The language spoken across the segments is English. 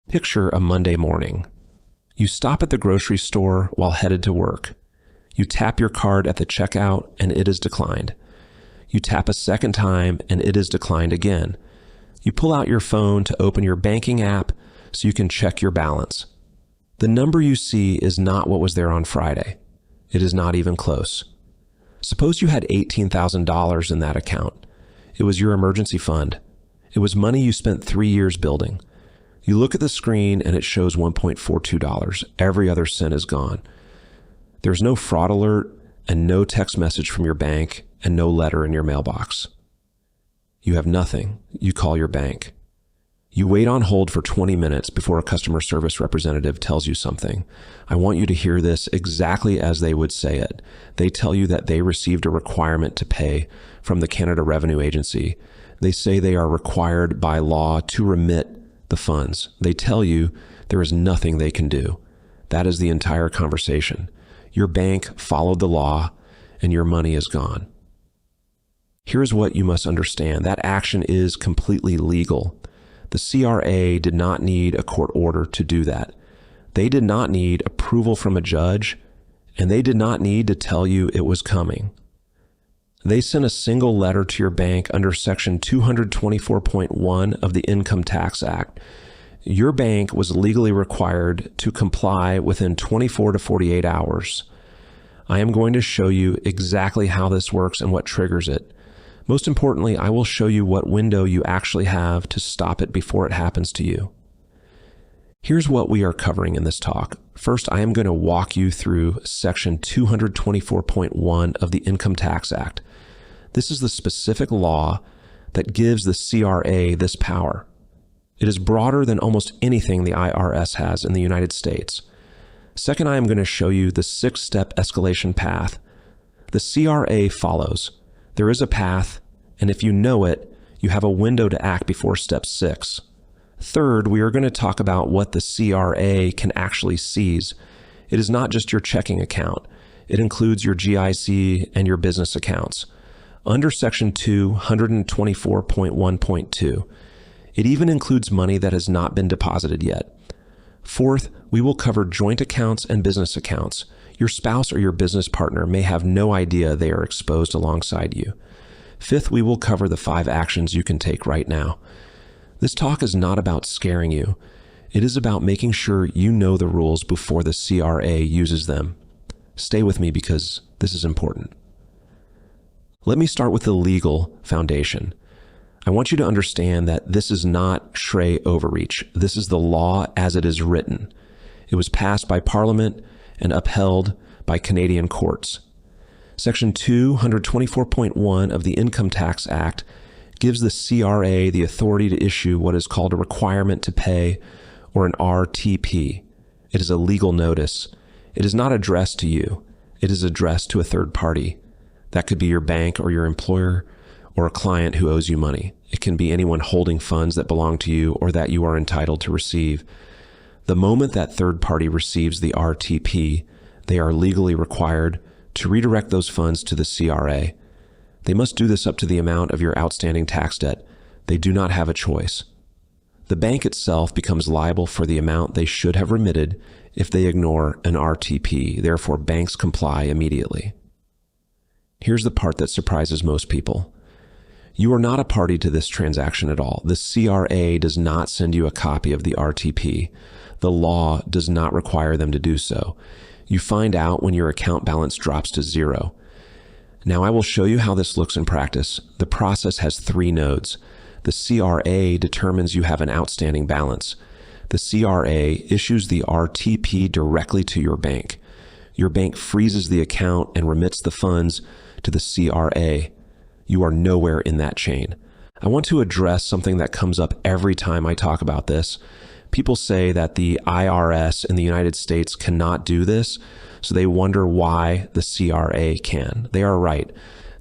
Picture a Monday morning. You stop at the grocery store while headed to work. You tap your card at the checkout and it is declined. You tap a second time and it is declined again. You pull out your phone to open your banking app so you can check your balance. The number you see is not what was there on Friday. It is not even close. Suppose you had $18,000 in that account. It was your emergency fund. It was money you spent 3 years building. You look at the screen and it shows $1.42. Every other cent is gone. There's no fraud alert and no text message from your bank and no letter in your mailbox. You have nothing. You call your bank. You wait on hold for 20 minutes before a customer service representative tells you something. I want you to hear this exactly as they would say it. They tell you that they received a requirement to pay from the Canada Revenue Agency. They say they are required by law to remit the funds. They tell you there is nothing they can do. That is the entire conversation. Your bank followed the law and your money is gone. Here's what you must understand. That action is completely legal. The CRA did not need a court order to do that. They did not need approval from a judge, and they did not need to tell you it was coming. They sent a single letter to your bank under Section 224.1 of the Income Tax Act. Your bank was legally required to comply within 24 to 48 hours. I am going to show you exactly how this works and what triggers it. Most importantly, I will show you what window you actually have to stop it before it happens to you. Here's what we are covering in this talk. First, I am going to walk you through Section 224.1 of the Income Tax Act. This is the specific law that gives the CRA this power. It is broader than almost anything the IRS has in the United States. Second, I am going to show you the 6-step escalation path. The CRA follows. There is a path, and if you know it, you have a window to act before step 6. Third, we are going to talk about what the CRA can actually seize. It is not just your checking account. It includes your GIC and your business accounts. Under Section 224.1.2, it even includes money that has not been deposited yet. Fourth, we will cover joint accounts and business accounts. Your spouse or your business partner may have no idea they are exposed alongside you. Fifth, we will cover the 5 actions you can take right now. This talk is not about scaring you. It is about making sure you know the rules before the CRA uses them. Stay with me because this is important. Let me start with the legal foundation. I want you to understand that this is not CRA overreach. This is the law as it is written. It was passed by Parliament and upheld by Canadian courts. Section 224.1 of the Income Tax Act gives the CRA the authority to issue what is called a requirement to pay, or an RTP. It is a legal notice. It is not addressed to you. It is addressed to a third party. That could be your bank or your employer or a client who owes you money. It can be anyone holding funds that belong to you or that you are entitled to receive. The moment that third party receives the RTP, they are legally required to redirect those funds to the CRA. They must do this up to the amount of your outstanding tax debt. They do not have a choice. The bank itself becomes liable for the amount they should have remitted if they ignore an RTP. Therefore, banks comply immediately. Here's the part that surprises most people. You are not a party to this transaction at all. The CRA does not send you a copy of the RTP. The law does not require them to do so. You find out when your account balance drops to 0. Now I will show you how this looks in practice. The process has 3 nodes. The CRA determines you have an outstanding balance. The CRA issues the RTP directly to your bank. Your bank freezes the account and remits the funds to the CRA. You are nowhere in that chain. I want to address something that comes up every time I talk about this. People say that the IRS in the United States cannot do this, so they wonder why the CRA can. They are right.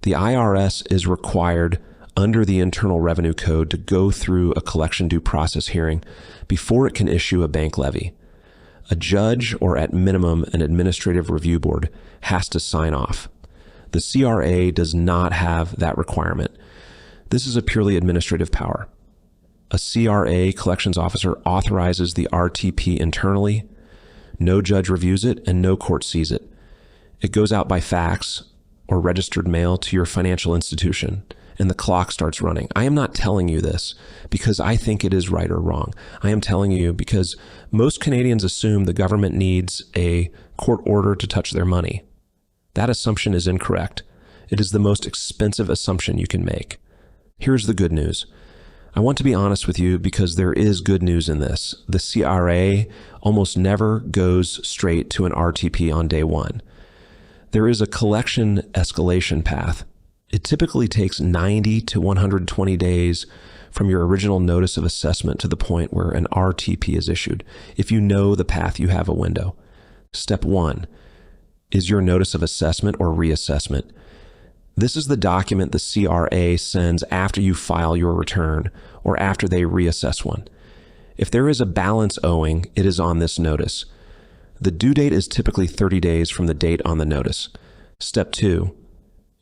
The IRS is required under the Internal Revenue Code to go through a collection due process hearing before it can issue a bank levy. A judge, or at minimum an administrative review board, has to sign off. The CRA does not have that requirement. This is a purely administrative power. A CRA, collections officer, authorizes the RTP internally. No judge reviews it and no court sees it. It goes out by fax or registered mail to your financial institution, and the clock starts running. I am not telling you this because I think it is right or wrong. I am telling you because most Canadians assume the government needs a court order to touch their money. That assumption is incorrect. It is the most expensive assumption you can make. Here's the good news. I want to be honest with you because there is good news in this. The CRA almost never goes straight to an RTP on day one. There is a collection escalation path. It typically takes 90 to 120 days from your original notice of assessment to the point where an RTP is issued. If you know the path, you have a window. Step 1 is your notice of assessment or reassessment. This is the document the CRA sends after you file your return or after they reassess one. If there is a balance owing, it is on this notice. The due date is typically 30 days from the date on the notice. Step 2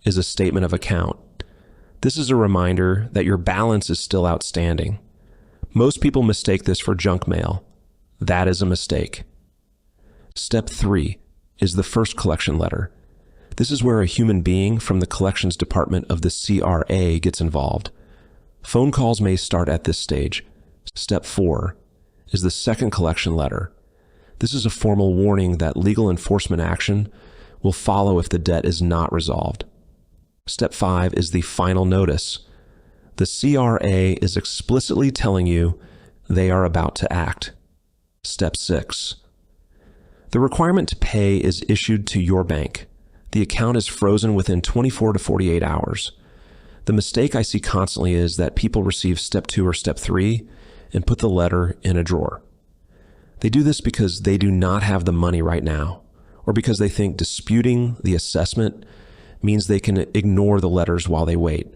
is a statement of account. This is a reminder that your balance is still outstanding. Most people mistake this for junk mail. That is a mistake. Step 3 is the first collection letter. This is where a human being from the collections department of the CRA gets involved. Phone calls may start at this stage. Step 4 is the second collection letter. This is a formal warning that legal enforcement action will follow if the debt is not resolved. Step 5 is the final notice. The CRA is explicitly telling you they are about to act. Step 6. The requirement to pay is issued to your bank. The account is frozen within 24 to 48 hours. The mistake I see constantly is that people receive Step 2 or Step 3 and put the letter in a drawer. They do this because they do not have the money right now, or because they think disputing the assessment means they can ignore the letters while they wait.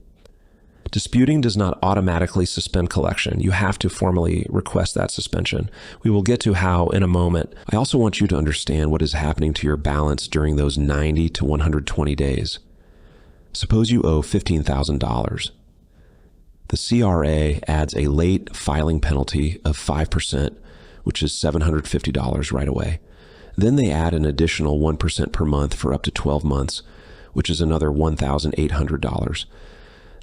Disputing does not automatically suspend collection. You have to formally request that suspension. We will get to how in a moment. I also want you to understand what is happening to your balance during those 90 to 120 days. Suppose you owe $15,000. The CRA adds a late filing penalty of 5%, which is $750 right away. Then they add an additional 1% per month for up to 12 months, which is another $1,800.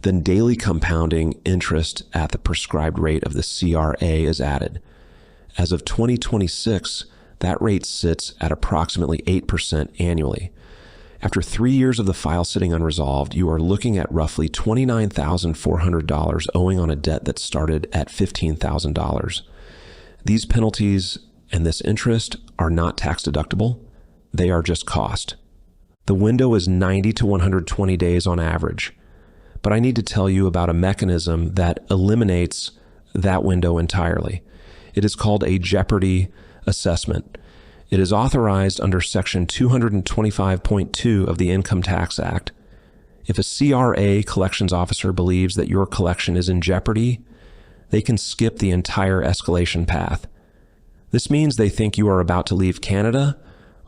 Then daily compounding interest at the prescribed rate of the CRA is added. As of 2026, that rate sits at approximately 8% annually. After 3 years of the file sitting unresolved, you are looking at roughly $29,400 owing on a debt that started at $15,000. These penalties and this interest are not tax deductible. They are just cost. The window is 90 to 120 days on average. But I need to tell you about a mechanism that eliminates that window entirely. It is called a jeopardy assessment. It is authorized under Section 225.2 of the Income Tax Act. If a CRA collections officer believes that your collection is in jeopardy, they can skip the entire escalation path. This means they think you are about to leave Canada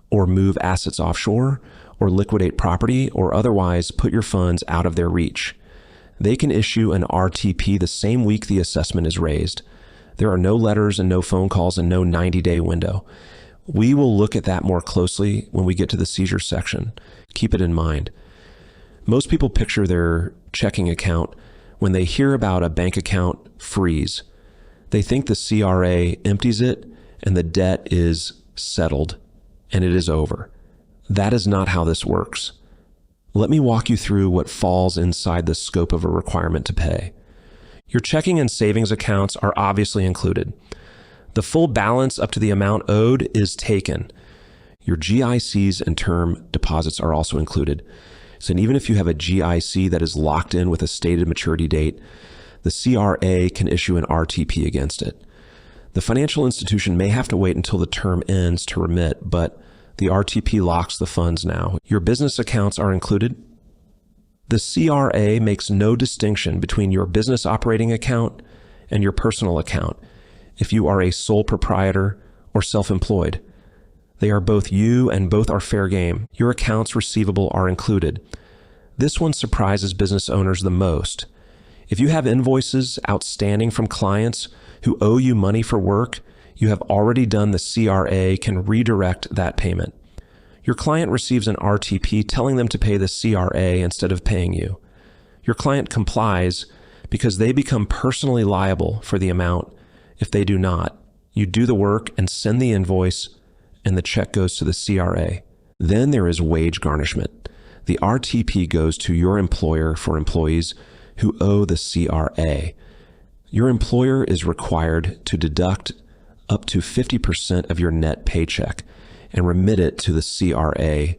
or move assets offshore or liquidate property or otherwise put your funds out of their reach. They can issue an RTP the same week the assessment is raised. There are no letters and no phone calls and no 90-day window. We will look at that more closely when we get to the seizure section. Keep it in mind. Most people picture their checking account when they hear about a bank account freeze. They think the CRA empties it and the debt is settled and it is over. That is not how this works. Let me walk you through what falls inside the scope of a requirement to pay. Your checking and savings accounts are obviously included. The full balance up to the amount owed is taken. Your GICs and term deposits are also included. So even if you have a GIC that is locked in with a stated maturity date, the CRA can issue an RTP against it. The financial institution may have to wait until the term ends to remit, but the RTP locks the funds now. Your business accounts are included. The CRA makes no distinction between your business operating account and your personal account if you are a sole proprietor or self-employed. They are both you and both are fair game. Your accounts receivable are included. This one surprises business owners the most. If you have invoices outstanding from clients who owe you money for work you have already done, the CRA can redirect that payment. Your client receives an RTP telling them to pay the CRA instead of paying you. Your client complies because they become personally liable for the amount if they do not. You do the work and send the invoice, and the check goes to the CRA. Then there is wage garnishment. The RTP goes to your employer for employees who owe the CRA. Your employer is required to deduct up to 50% of your net paycheck and remit it to the CRA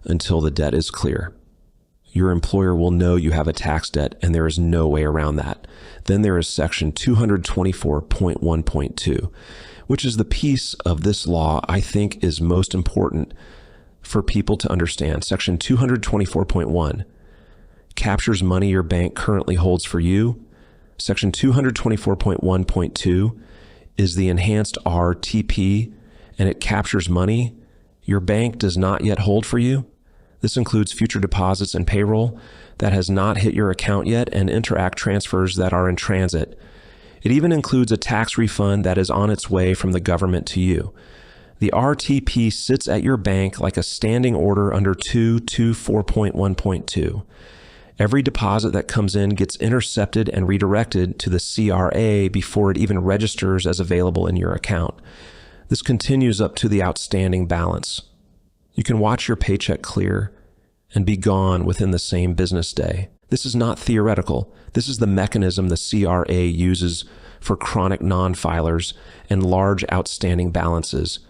until the debt is clear. Your employer will know you have a tax debt, and there is no way around that. Then there is section 224.1.2, which is the piece of this law I think is most important for people to understand. Section 224.1 captures money your bank currently holds for you. Section 224.1.2 is the enhanced RTP, and it captures money your bank does not yet hold for you. This includes future deposits and payroll that has not hit your account yet, and Interact transfers that are in transit. It even includes a tax refund that is on its way from the government to you. The RTP sits at your bank like a standing order under 224.1.2. Every deposit that comes in gets intercepted and redirected to the CRA before it even registers as available in your account. This continues up to the outstanding balance. You can watch your paycheck clear and be gone within the same business day. This is not theoretical. This is the mechanism the CRA uses for chronic non-filers and large outstanding balances.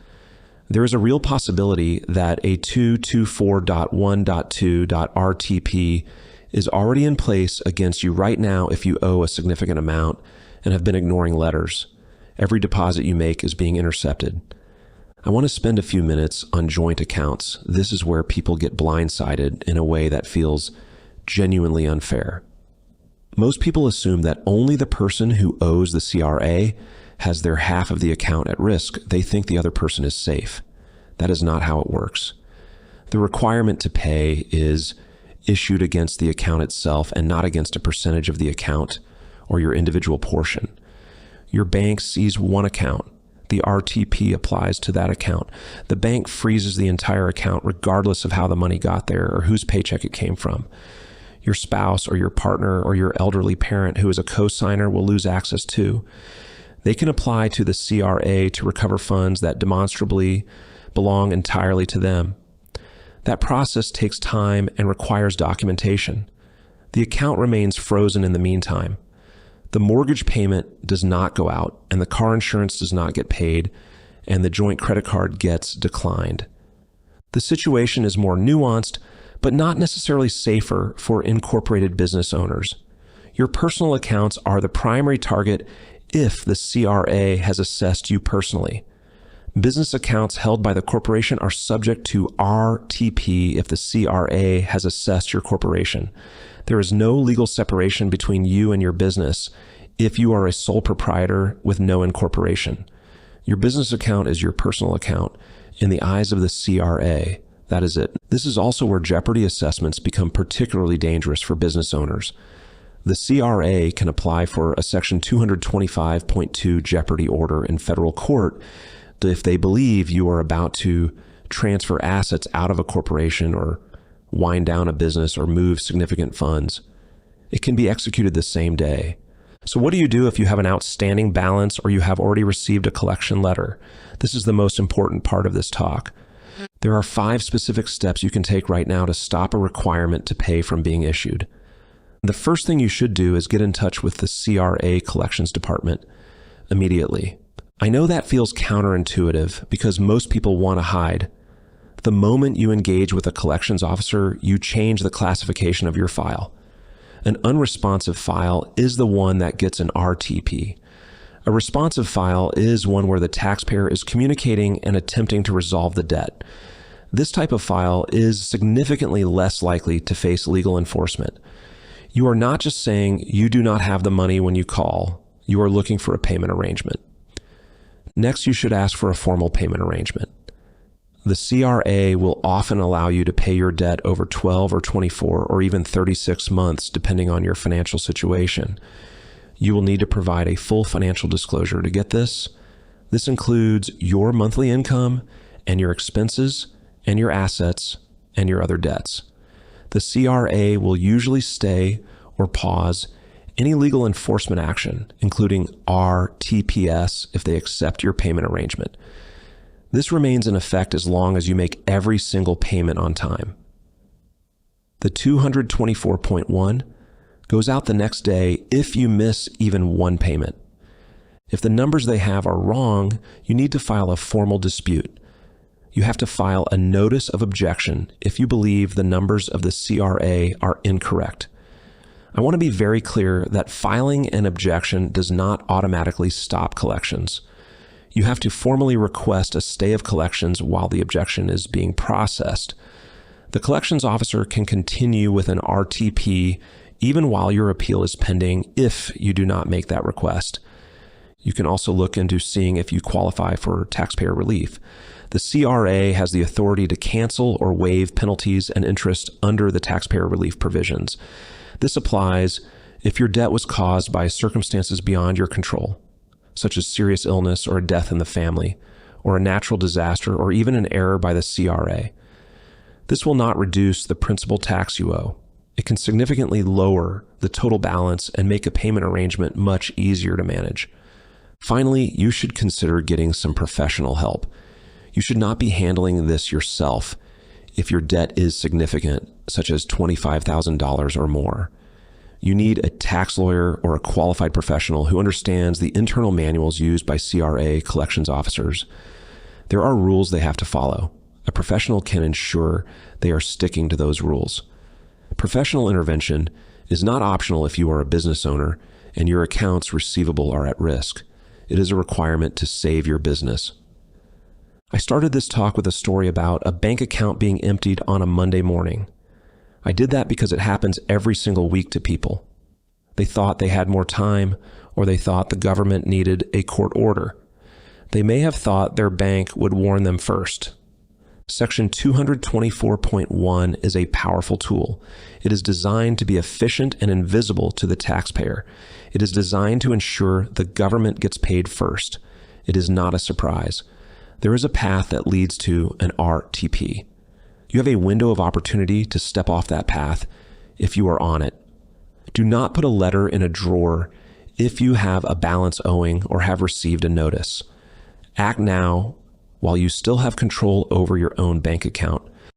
There is a real possibility that a 224.1.2.RTP is already in place against you right now if you owe a significant amount and have been ignoring letters. Every deposit you make is being intercepted. I want to spend a few minutes on joint accounts. This is where people get blindsided in a way that feels genuinely unfair. Most people assume that only the person who owes the CRA has their half of the account at risk. They think the other person is safe. That is not how it works. The requirement to pay is issued against the account itself and not against a percentage of the account or your individual portion. Your bank sees one account. The RTP applies to that account. The bank freezes the entire account regardless of how the money got there or whose paycheck it came from. Your spouse or your partner or your elderly parent who is a co-signer will lose access too. They can apply to the CRA to recover funds that demonstrably belong entirely to them. That process takes time and requires documentation. The account remains frozen in the meantime. The mortgage payment does not go out, and the car insurance does not get paid, and the joint credit card gets declined. The situation is more nuanced, but not necessarily safer for incorporated business owners. Your personal accounts are the primary target if the CRA has assessed you personally. Business accounts held by the corporation are subject to RTP if the CRA has assessed your corporation. There is no legal separation between you and your business if you are a sole proprietor with no incorporation. Your business account is your personal account in the eyes of the CRA. That is it. This is also where jeopardy assessments become particularly dangerous for business owners. The CRA can apply for a Section 225.2 jeopardy order in federal court if they believe you are about to transfer assets out of a corporation or wind down a business or move significant funds. It can be executed the same day. So what do you do if you have an outstanding balance or you have already received a collection letter? This is the most important part of this talk. There are 5 specific steps you can take right now to stop a requirement to pay from being issued. The first thing you should do is get in touch with the CRA collections department immediately. I know that feels counterintuitive because most people want to hide. The moment you engage with a collections officer, you change the classification of your file. An unresponsive file is the one that gets an RTP. A responsive file is one where the taxpayer is communicating and attempting to resolve the debt. This type of file is significantly less likely to face legal enforcement. You are not just saying you do not have the money when you call, you are looking for a payment arrangement. Next, you should ask for a formal payment arrangement. The CRA will often allow you to pay your debt over 12 or 24 or even 36 months, depending on your financial situation. You will need to provide a full financial disclosure to get this. This includes your monthly income and your expenses and your assets and your other debts. The CRA will usually stay or pause any legal enforcement action, including RTPS, if they accept your payment arrangement. This remains in effect as long as you make every single payment on time. The 224.1 goes out the next day if you miss even one payment. If the numbers they have are wrong, you need to file a formal dispute. You have to file a notice of objection if you believe the numbers of the CRA are incorrect. I want to be very clear that filing an objection does not automatically stop collections. You have to formally request a stay of collections while the objection is being processed. The collections officer can continue with an RTP even while your appeal is pending if you do not make that request. You can also look into seeing if you qualify for taxpayer relief. The CRA has the authority to cancel or waive penalties and interest under the taxpayer relief provisions. This applies if your debt was caused by circumstances beyond your control, such as serious illness or a death in the family, or a natural disaster, or even an error by the CRA. This will not reduce the principal tax you owe. It can significantly lower the total balance and make a payment arrangement much easier to manage. Finally, you should consider getting some professional help. You should not be handling this yourself if your debt is significant, such as $25,000 or more. You need a tax lawyer or a qualified professional who understands the internal manuals used by CRA collections officers. There are rules they have to follow. A professional can ensure they are sticking to those rules. Professional intervention is not optional if you are a business owner and your accounts receivable are at risk. It is a requirement to save your business. I started this talk with a story about a bank account being emptied on a Monday morning. I did that because it happens every single week to people. They thought they had more time, or they thought the government needed a court order. They may have thought their bank would warn them first. Section 224.1 is a powerful tool. It is designed to be efficient and invisible to the taxpayer. It is designed to ensure the government gets paid first. It is not a surprise. There is a path that leads to an RTP. You have a window of opportunity to step off that path if you are on it. Do not put a letter in a drawer if you have a balance owing or have received a notice. Act now while you still have control over your own bank account.